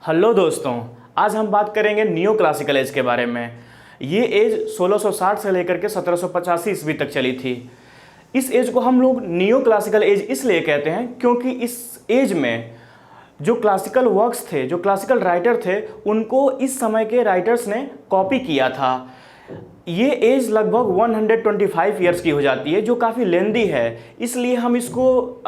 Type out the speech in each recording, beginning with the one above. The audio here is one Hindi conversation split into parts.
हेलो दोस्तों, आज हम बात करेंगे नियो क्लासिकल एज के बारे में। ये एज 1660 से लेकर के 1785 ईस्वी तक चली थी। इस एज को हम लोग नियो क्लासिकल एज इसलिए कहते हैं क्योंकि इस एज में जो क्लासिकल वर्क्स थे, जो क्लासिकल राइटर थे, उनको इस समय के राइटर्स ने कॉपी किया था। ये एज लगभग 125 ईयर्स की हो जाती है, जो काफ़ी लेंदी है। इसलिए हम इसको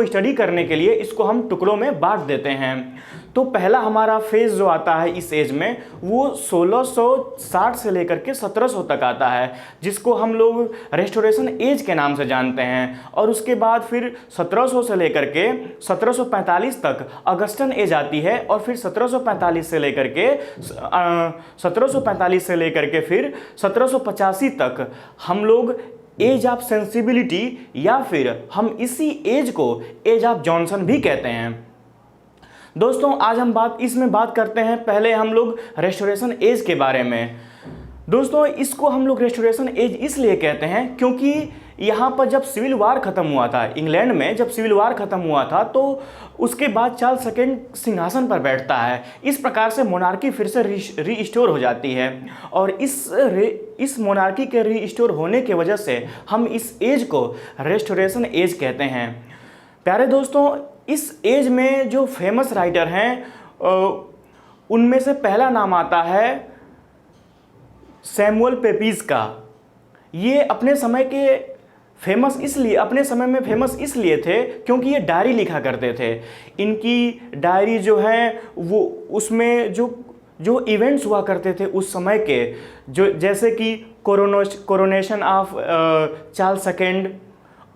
स्टडी करने के लिए इसको हम टुकड़ों में बांट देते हैं। तो पहला हमारा फेज़ जो आता है इस एज में, वो 1660 से लेकर के 1700 तक आता है, जिसको हम लोग रेस्टोरेशन एज के नाम से जानते हैं। और उसके बाद फिर 1700 से लेकर के 1745 तक अगस्टन एज आती है। और फिर 1745 से लेकर के फिर 1785 तक हम लोग एज ऑफ सेंसिबिलिटी, या फिर हम इसी एज को एज ऑफ जॉनसन भी कहते हैं। दोस्तों, आज हम बात करते हैं। पहले हम लोग रेस्टोरेशन एज के बारे में। दोस्तों, इसको हम लोग रेस्टोरेशन एज इसलिए कहते हैं क्योंकि यहाँ पर जब सिविल वार ख़त्म हुआ था, इंग्लैंड में जब सिविल वार ख़त्म हुआ था, तो उसके बाद चार्ल्स सेकंड सिंहासन पर बैठता है। इस प्रकार से मोनार्की फिर से रीस्टोर हो जाती है। और इस मोनार्की के रीस्टोर होने की वजह से हम इस एज को रेस्टोरेशन एज कहते हैं। प्यारे दोस्तों, इस एज में जो फेमस राइटर हैं उनमें से पहला नाम आता है सैमुअल पेपीज का। ये अपने समय में फेमस इसलिए थे क्योंकि ये डायरी लिखा करते थे। इनकी डायरी जो है वो उसमें जो इवेंट्स हुआ करते थे उस समय के, जो जैसे कि कोरोनेशन ऑफ चार्ल्स सेकंड,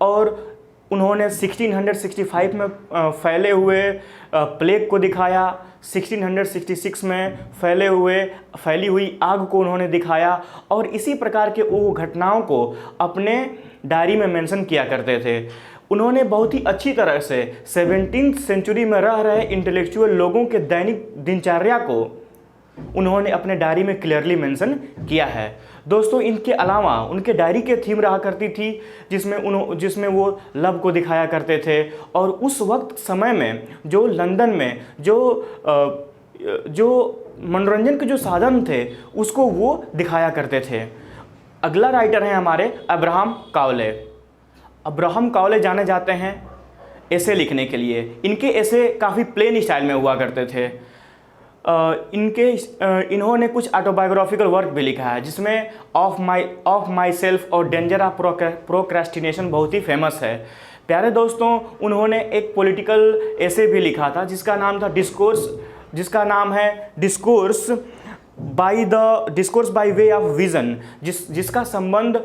और उन्होंने 1665 में फैले हुए प्लेग को दिखाया। 1666 में फैली हुई आग को उन्होंने दिखाया। और इसी प्रकार के वो घटनाओं को अपने डायरी में मेंशन किया करते थे। उन्होंने बहुत ही अच्छी तरह से 17th सेंचुरी में रह रहे इंटेलेक्चुअल लोगों के दैनिक दिनचर्या को उन्होंने अपने डायरी में क्लियरली मेंशन किया है। दोस्तों, इनके अलावा उनके डायरी के थीम रहा करती थी जिसमें वो लव को दिखाया करते थे। और उस वक्त समय में जो लंदन में जो मनोरंजन के जो साधन थे उसको वो दिखाया करते थे। अगला राइटर हैं हमारे अब्राहम काउले। अब्राहम काउले जाने जाते हैं ऐसे लिखने के लिए। इनके ऐसे काफ़ी प्लेन स्टाइल में हुआ करते थे। इन्होंने कुछ ऑटोबायोग्राफिकल वर्क भी लिखा है, जिसमें ऑफ माई सेल्फ और डेंजर ऑफ प्रोक्रेस्टिनेशन बहुत ही फेमस है। प्यारे दोस्तों, उन्होंने एक पॉलिटिकल एसे भी लिखा था जिसका नाम था discourse by way of vision, जिसका संबंध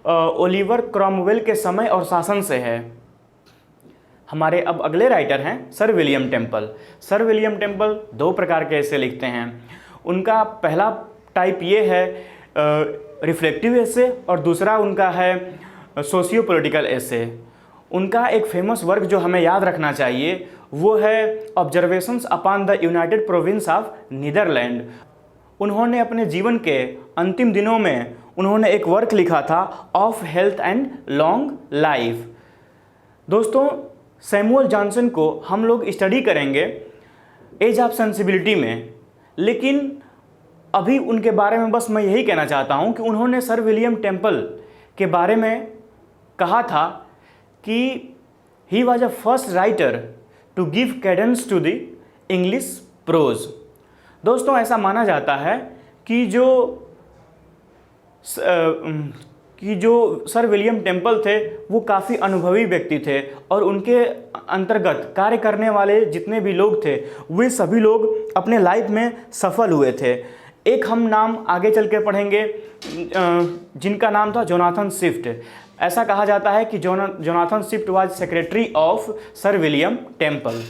ओलिवर क्रॉमवेल के समय और शासन से है। हमारे अब अगले राइटर हैं sir William temple. Sir William temple दो प्रकार के ऐसे लिखते हैं। उनका पहला टाइप ये है रिफ्लेक्टिव ऐसे, और दूसरा उनका है सोशियो पॉलिटिकल ऐसे। उनका एक फेमस वर्क जो हमें याद रखना चाहिए वो है observations upon the united province of Netherland. उन्होंने अपने जीवन के अंतिम दिनों में उन्होंने एक वर्क लिखा था of health and long life. दोस्तों, सैमुअल जॉनसन को हम लोग स्टडी करेंगे एज ऑफ सेंसिबिलिटी में, लेकिन अभी उनके बारे में बस मैं यही कहना चाहता हूँ कि उन्होंने सर विलियम टेम्पल के बारे में कहा था कि he was a first writer to give cadence to the English prose. दोस्तों, ऐसा माना जाता है कि जो सर विलियम टेम्पल थे वो काफ़ी अनुभवी व्यक्ति थे, और उनके अंतर्गत कार्य करने वाले जितने भी लोग थे वे सभी लोग अपने लाइफ में सफल हुए थे। एक हम नाम आगे चल के पढ़ेंगे जिनका नाम था जोनाथन स्विफ्ट। ऐसा कहा जाता है कि Jonathan Swift was secretary of sir William temple.